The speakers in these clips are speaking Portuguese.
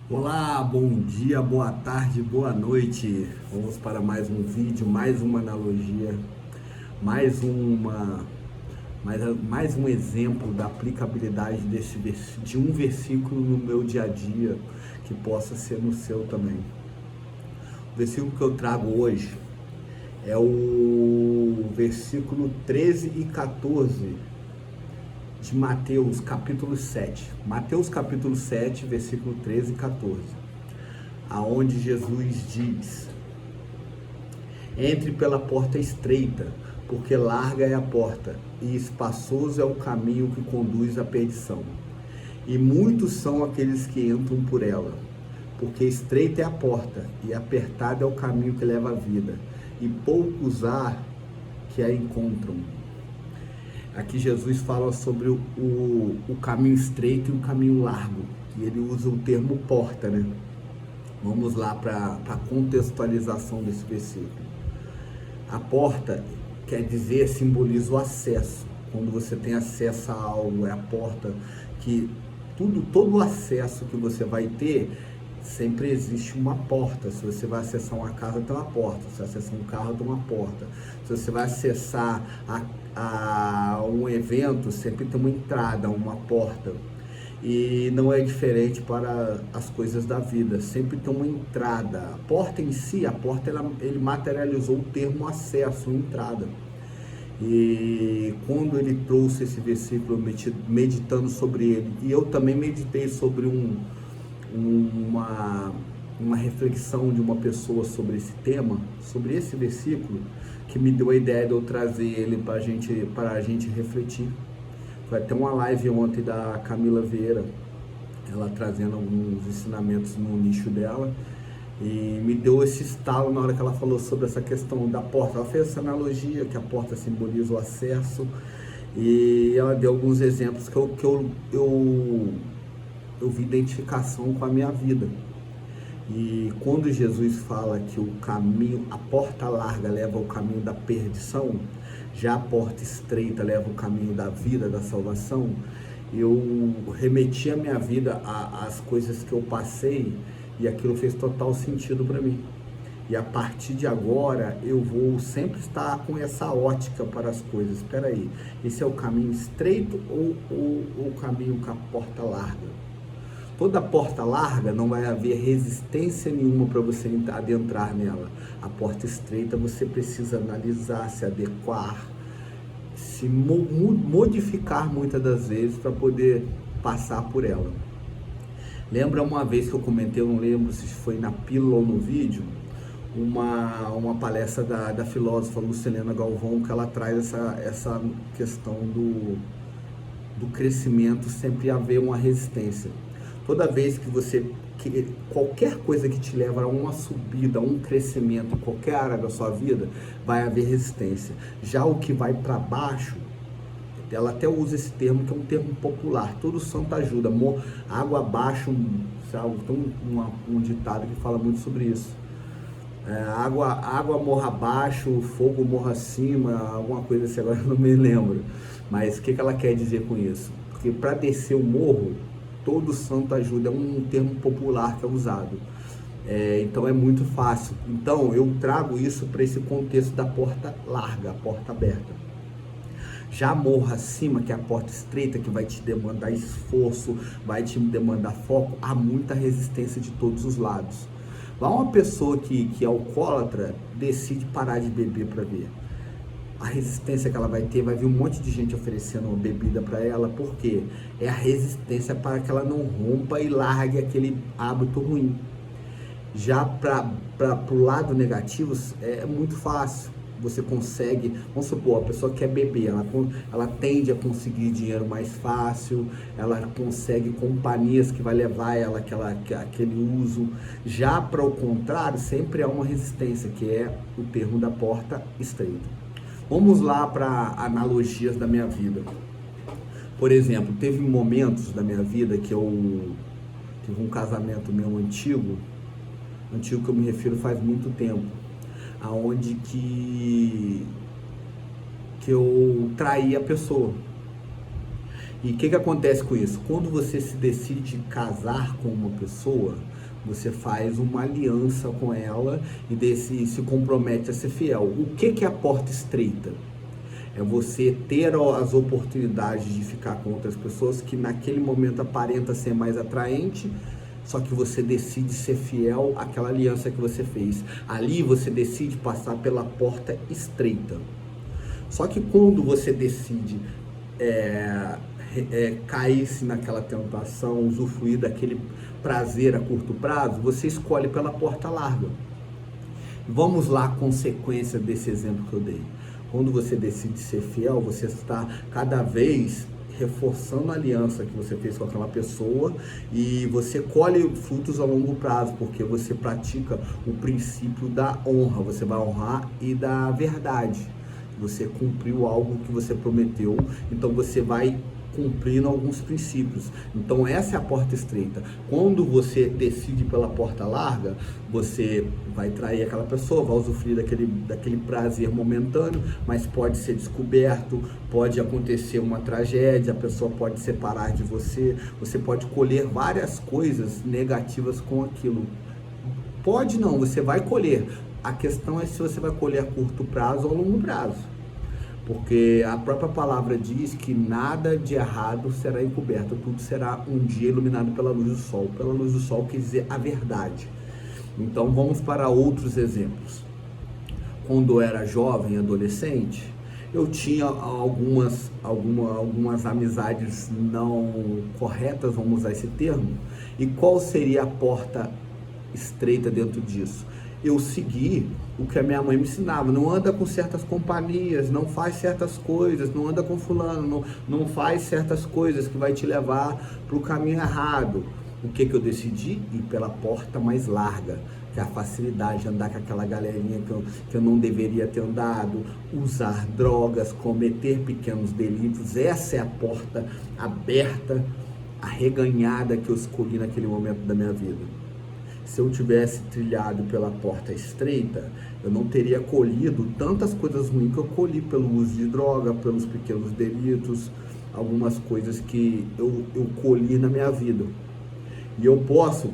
Olá, bom dia, boa tarde, boa noite. Vamos para mais um vídeo, mais uma analogia, mais uma mais um exemplo da aplicabilidade de um versículo no meu dia a dia que possa ser no seu também. O versículo que eu trago hoje é o versículo 13 e 14 de Mateus capítulo 7. Mateus capítulo 7, versículo 13 e 14. Aonde Jesus diz: entre pela porta estreita, porque larga é a porta, e espaçoso é o caminho que conduz à perdição. E muitos são aqueles que entram por ela, porque estreita é a porta, e apertado é o caminho que leva à vida, e poucos há que a encontram. Aqui Jesus fala sobre o caminho estreito e o caminho largo, e ele usa o termo porta, né? Vamos lá para a contextualização desse versículo. A porta quer dizer, simboliza o acesso. Quando você tem acesso a algo, é a porta que todo o acesso que você vai ter, sempre existe uma porta. Se você vai acessar uma casa, tem uma porta. Se você vai acessar um carro, tem uma porta. Se você vai acessar a um evento, sempre tem uma entrada, uma porta. E não é diferente para as coisas da vida, sempre tem uma entrada. A porta em si, ele materializou o termo acesso, entrada. E quando ele trouxe esse versículo, meditando sobre ele, e eu também meditei sobre uma reflexão de uma pessoa sobre esse tema, sobre esse versículo, que me deu a ideia de eu trazer ele para a gente refletir. Foi até uma live ontem da Camila Vieira, ela trazendo alguns ensinamentos no nicho dela, e me deu esse estalo na hora que ela falou sobre essa questão da porta. Ela fez essa analogia que a porta simboliza o acesso, e ela deu alguns exemplos que eu vi identificação com a minha vida. E quando Jesus fala que o caminho, a porta larga leva ao caminho da perdição, já a porta estreita leva ao caminho da vida, da salvação, eu remeti a minha vida às coisas que eu passei, e aquilo fez total sentido para mim. E a partir de agora eu vou sempre estar com essa ótica para as coisas. Espera aí, esse é o caminho estreito ou o caminho com a porta larga? Toda porta larga não vai haver resistência nenhuma para você adentrar nela. A porta estreita você precisa analisar, se adequar, se modificar muitas das vezes para poder passar por ela. Lembra uma vez que eu comentei, eu não lembro se foi na pílula ou no vídeo, uma palestra da filósofa Lucilena Galvão, que ela traz essa questão do crescimento sempre haver uma resistência. Toda vez que qualquer coisa que te leva a uma subida, a um crescimento em qualquer área da sua vida, vai haver resistência. Já o que vai para baixo, ela até usa esse termo, que é um termo popular, todo santo ajuda, água abaixo, tem um ditado que fala muito sobre isso. Água morra abaixo, fogo morra acima, alguma coisa assim, agora eu não me lembro. Mas o que ela quer dizer com isso? Porque para descer o morro, todo santo ajuda, é um termo popular que é usado. Então é muito fácil. Então eu trago isso para esse contexto da porta larga, a porta aberta. Já a morra acima, que é a porta estreita, que vai te demandar esforço, vai te demandar foco, há muita resistência de todos os lados. Lá uma pessoa que é alcoólatra decide parar de beber para ver. A resistência que ela vai ter, vai vir um monte de gente oferecendo uma bebida para ela, porque é a resistência para que ela não rompa e largue aquele hábito ruim. Já para o lado negativo, é muito fácil. Você consegue, vamos supor, a pessoa quer beber, ela tende a conseguir dinheiro mais fácil, ela consegue companhias que vai levar ela aquele uso. Já para o contrário, sempre há uma resistência, que é o termo da porta estreita. Vamos lá para analogias da minha vida. Por exemplo, teve momentos da minha vida que eu tive um casamento meu antigo que eu me refiro faz muito tempo, aonde que eu traí a pessoa. E o que acontece com isso? Quando você se decide casar com uma pessoa, você faz uma aliança com ela e se compromete a ser fiel. O que é a porta estreita? É você ter as oportunidades de ficar com outras pessoas que naquele momento aparenta ser mais atraente, só que você decide ser fiel àquela aliança que você fez. Ali você decide passar pela porta estreita. Só que quando você decide cair-se naquela tentação, usufruir daquele prazer a curto prazo, você escolhe pela porta larga. Vamos lá, a consequência desse exemplo que eu dei. Quando você decide ser fiel, você está cada vez reforçando a aliança que você fez com aquela pessoa e você colhe frutos a longo prazo, porque você pratica o princípio da honra. Você vai honrar e da verdade. Você cumpriu algo que você prometeu, então você vai cumprindo alguns princípios. Então essa é a porta estreita. Quando você decide pela porta larga, você vai trair aquela pessoa, vai usufruir daquele prazer momentâneo, mas pode ser descoberto, pode acontecer uma tragédia, a pessoa pode separar de você, você pode colher várias coisas negativas com aquilo. Pode não, você vai colher. A questão é se você vai colher a curto prazo ou a longo prazo. Porque a própria palavra diz que nada de errado será encoberto, tudo será um dia iluminado pela luz do sol. Pela luz do sol quer dizer a verdade. Então vamos para outros exemplos. Quando eu era jovem, adolescente, eu tinha algumas amizades não corretas, vamos usar esse termo. E qual seria a porta estreita dentro disso? Eu segui o que a minha mãe me ensinava. Não anda com certas companhias, não faz certas coisas, não anda com fulano, não faz certas coisas que vai te levar para o caminho errado. O que eu decidi? Ir pela porta mais larga, que é a facilidade de andar com aquela galerinha que eu não deveria ter andado, usar drogas, cometer pequenos delitos. Essa é a porta aberta, arreganhada que eu escolhi naquele momento da minha vida. Se eu tivesse trilhado pela porta estreita, eu não teria colhido tantas coisas ruins que eu colhi pelo uso de droga, pelos pequenos delitos, algumas coisas que eu colhi na minha vida. E eu posso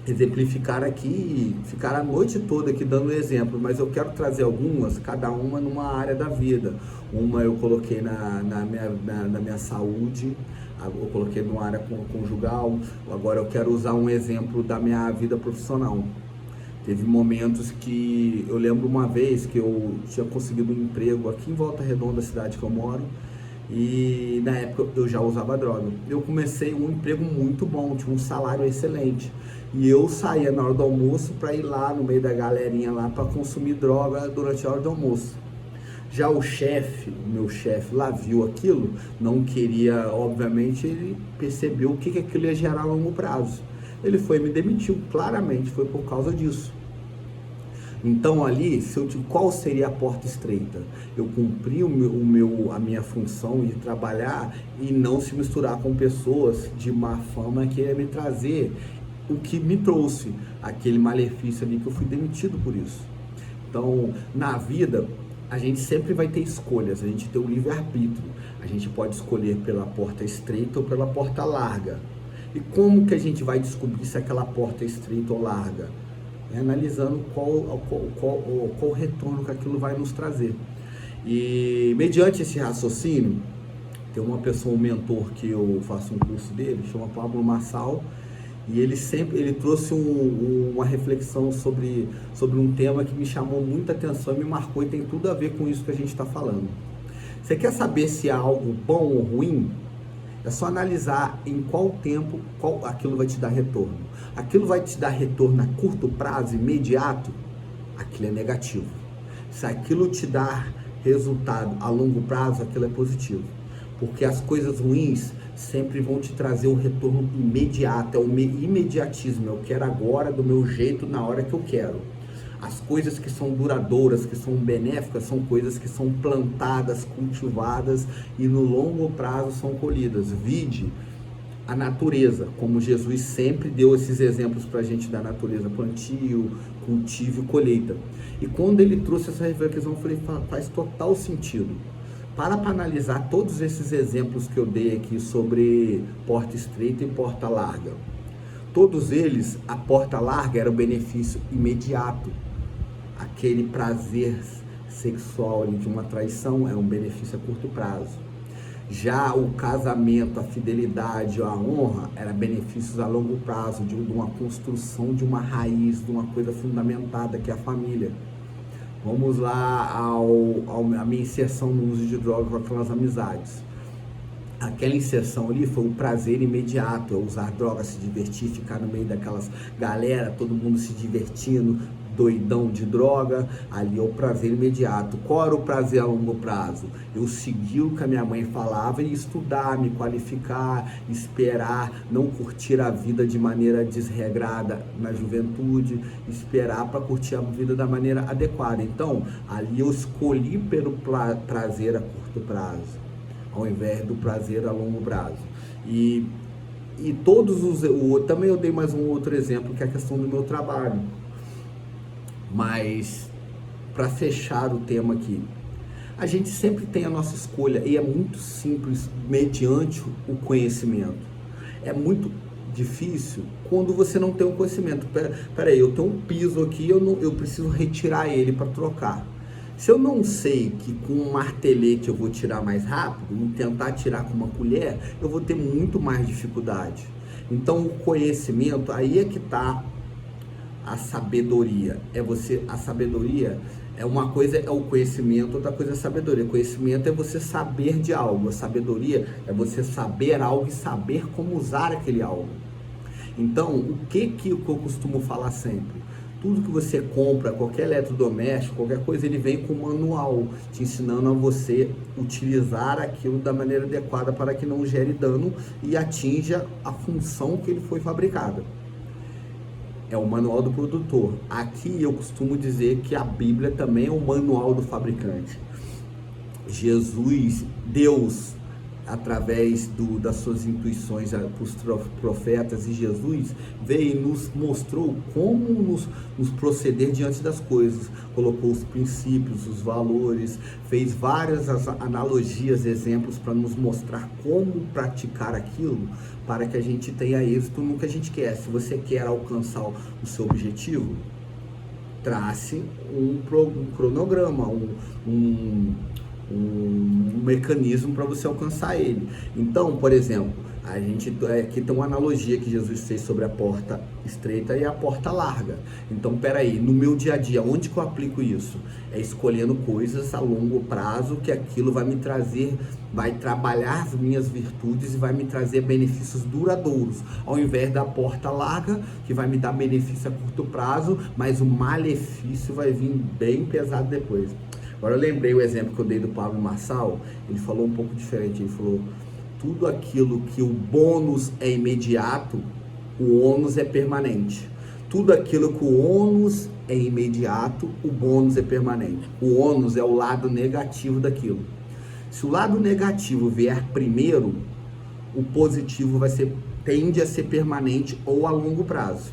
exemplificar aqui, ficar a noite toda aqui dando exemplo, mas eu quero trazer algumas, cada uma numa área da vida. Uma eu coloquei na minha saúde, eu coloquei numa área conjugal. Agora eu quero usar um exemplo da minha vida profissional. Teve momentos que eu lembro uma vez que eu tinha conseguido um emprego aqui em Volta Redonda, cidade que eu moro, e na época eu já usava droga. Eu comecei um emprego muito bom, tinha um salário excelente, e eu saía na hora do almoço para ir lá no meio da galerinha lá para consumir droga durante a hora do almoço. Já o meu chefe lá viu aquilo, não queria, obviamente, ele percebeu o que aquilo ia gerar a longo prazo. Ele foi e me demitiu, claramente foi por causa disso. Então ali, qual seria a porta estreita? Eu cumpri a minha função de trabalhar e não se misturar com pessoas de má fama que ia me trazer o que me trouxe, aquele malefício ali que eu fui demitido por isso. Então, na vida, a gente sempre vai ter escolhas, a gente tem o livre-arbítrio. A gente pode escolher pela porta estreita ou pela porta larga. E como que a gente vai descobrir se aquela porta é estreita ou larga? É analisando qual retorno que aquilo vai nos trazer. E mediante esse raciocínio, tem uma pessoa, um mentor que eu faço um curso dele, chama Pablo Marçal, e ele trouxe uma reflexão sobre um tema que me chamou muita atenção e me marcou, e tem tudo a ver com isso que a gente está falando. Você quer saber se é algo bom ou ruim? É só analisar em qual tempo aquilo vai te dar retorno. Aquilo vai te dar retorno a curto prazo, imediato, aquilo é negativo. Se aquilo te dá resultado a longo prazo, aquilo é positivo. Porque as coisas ruins sempre vão te trazer um retorno imediato, é o imediatismo, eu quero agora, do meu jeito, na hora que eu quero. As coisas que são duradouras, que são benéficas, são coisas que são plantadas, cultivadas e no longo prazo são colhidas. Vide a natureza, como Jesus sempre deu esses exemplos para a gente da natureza: plantio, cultivo e colheita. E quando ele trouxe essa reflexão, eu falei, faz total sentido. para analisar todos esses exemplos que eu dei aqui sobre porta estreita e porta larga. Todos eles, a porta larga era o benefício imediato. Aquele prazer sexual ali de uma traição é um benefício a curto prazo. Já o casamento, a fidelidade, a honra, era benefícios a longo prazo, de uma construção de uma raiz, de uma coisa fundamentada que é a família. Vamos lá a minha inserção no uso de drogas com aquelas amizades. Aquela inserção ali foi um prazer imediato, eu usar drogas, se divertir, ficar no meio daquelas galera, todo mundo se divertindo, doidão de droga, ali é o prazer imediato. Qual era o prazer a longo prazo? Eu seguir o que a minha mãe falava e estudar, me qualificar, esperar, não curtir a vida de maneira desregrada na juventude, esperar para curtir a vida da maneira adequada. Então, ali eu escolhi pelo prazer a curto prazo, ao invés do prazer a longo prazo. E também eu dei mais um outro exemplo, que é a questão do meu trabalho. Mas, para fechar o tema aqui, a gente sempre tem a nossa escolha e é muito simples mediante o conhecimento. É muito difícil quando você não tem o conhecimento. Peraí, eu tenho um piso aqui, eu preciso retirar ele para trocar. Se eu não sei que com um martelete eu vou tirar mais rápido e tentar tirar com uma colher, eu vou ter muito mais dificuldade. Então, o conhecimento, aí é que está a sabedoria. A sabedoria é uma coisa, é o conhecimento, outra coisa é a sabedoria. O conhecimento é você saber de algo, a sabedoria é você saber algo e saber como usar aquele algo. Então, o que eu costumo falar sempre? Tudo que você compra, qualquer eletrodoméstico, qualquer coisa, ele vem com um manual, te ensinando a você utilizar aquilo da maneira adequada para que não gere dano e atinja a função que ele foi fabricado. É o manual do produtor. Aqui eu costumo dizer que a Bíblia também é o manual do fabricante. Jesus, Deus, através das suas intuições para os profetas, e Jesus veio e nos mostrou como nos proceder diante das coisas, colocou os princípios, os valores, fez várias analogias, exemplos para nos mostrar como praticar aquilo, para que a gente tenha êxito no que a gente quer. Se você quer alcançar o seu objetivo, trace um cronograma, um mecanismo para você alcançar ele. Então, por exemplo, a gente aqui tem uma analogia que Jesus fez sobre a porta estreita e a porta larga. Então, peraí, no meu dia a dia, onde que eu aplico isso? É escolhendo coisas a longo prazo, que aquilo vai me trazer, vai trabalhar as minhas virtudes e vai me trazer benefícios duradouros, ao invés da porta larga, que vai me dar benefício a curto prazo, mas o malefício vai vir bem pesado depois. Agora eu lembrei o exemplo que eu dei do Pablo Marçal, ele falou um pouco diferente, ele falou: tudo aquilo que o bônus é imediato, o ônus é permanente. Tudo aquilo que o ônus é imediato, o bônus é permanente. O ônus é o lado negativo daquilo. Se o lado negativo vier primeiro, o positivo tende a ser permanente ou a longo prazo.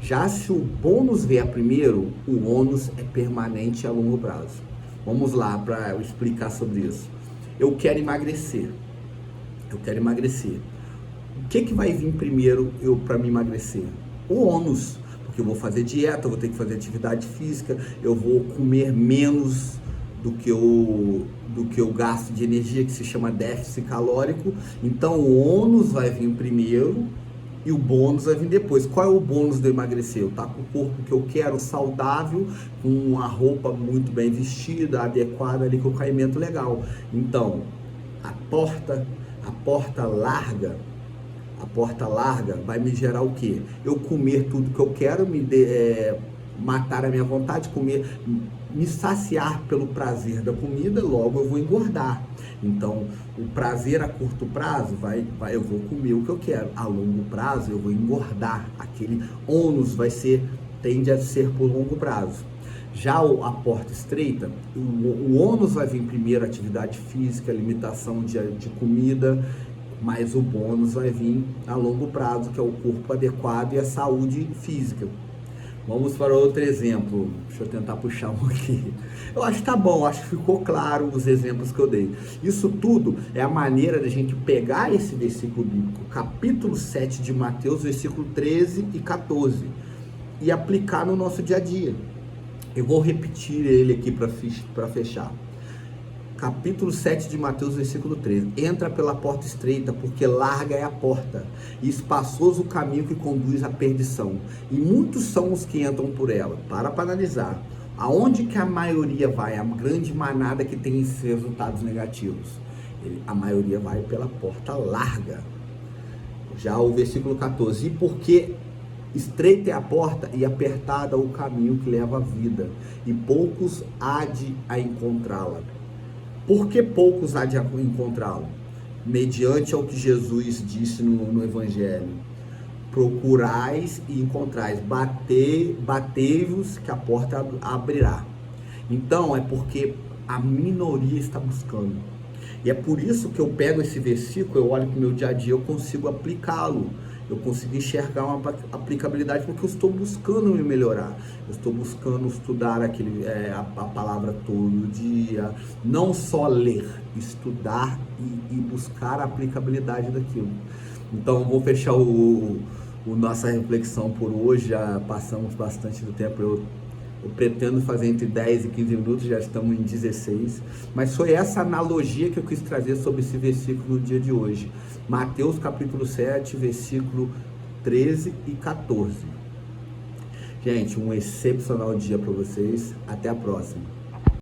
Já se o bônus vier primeiro, o ônus é permanente a longo prazo. Vamos lá para eu explicar sobre isso. Eu quero emagrecer. O que vai vir primeiro para me emagrecer? O ônus, porque eu vou fazer dieta, eu vou ter que fazer atividade física, eu vou comer menos do que eu gasto de energia, que se chama déficit calórico. Então o ônus vai vir primeiro e o bônus vai vir depois. Qual é o bônus de eu emagrecer? Eu estar com o corpo que eu quero, saudável, com uma roupa muito bem vestida, adequada ali, com o caimento legal. Então, a porta larga vai me gerar o quê? Eu comer tudo que eu quero, matar a minha vontade, comer, me saciar pelo prazer da comida, logo eu vou engordar. Então, o prazer a curto prazo, eu vou comer o que eu quero. A longo prazo, eu vou engordar. Aquele ônus tende a ser por longo prazo. Já a porta estreita, o ônus vai vir primeiro, atividade física, limitação de comida, mas o bônus vai vir a longo prazo, que é o corpo adequado e a saúde física. Vamos para outro exemplo. Deixa eu tentar puxar um aqui. Eu acho que tá bom, acho que ficou claro os exemplos que eu dei. Isso tudo é a maneira da gente pegar esse versículo bíblico, capítulo 7 de Mateus, versículo 13 e 14, e aplicar no nosso dia a dia. Eu vou repetir ele aqui para fechar. Capítulo 7 de Mateus, versículo 13. Entra pela porta estreita, porque larga é a porta, e espaçoso o caminho que conduz à perdição, e muitos são os que entram por ela. Para analisar, aonde que a maioria vai? A grande manada que tem esses resultados negativos. A maioria vai pela porta larga. Já o versículo 14. E porque estreita é a porta e apertada o caminho que leva à vida, e poucos há de a encontrá-la. Por que poucos há de encontrá-lo? Mediante ao que Jesus disse no Evangelho: procurais e encontrais, batei-vos que a porta abrirá. Então é porque a minoria está buscando. E é por isso que eu pego esse versículo, eu olho para o meu dia a dia, eu consigo aplicá-lo. Eu consigo enxergar uma aplicabilidade porque eu estou buscando me melhorar. Eu estou buscando estudar a palavra todo dia. Não só ler, estudar e buscar a aplicabilidade daquilo. Então eu vou fechar nossa reflexão por hoje. Já passamos bastante do tempo. Eu pretendo fazer entre 10 e 15 minutos, já estamos em 16. Mas foi essa analogia que eu quis trazer sobre esse versículo no dia de hoje. Mateus capítulo 7, versículo 13 e 14. Gente, um excepcional dia para vocês. Até a próxima.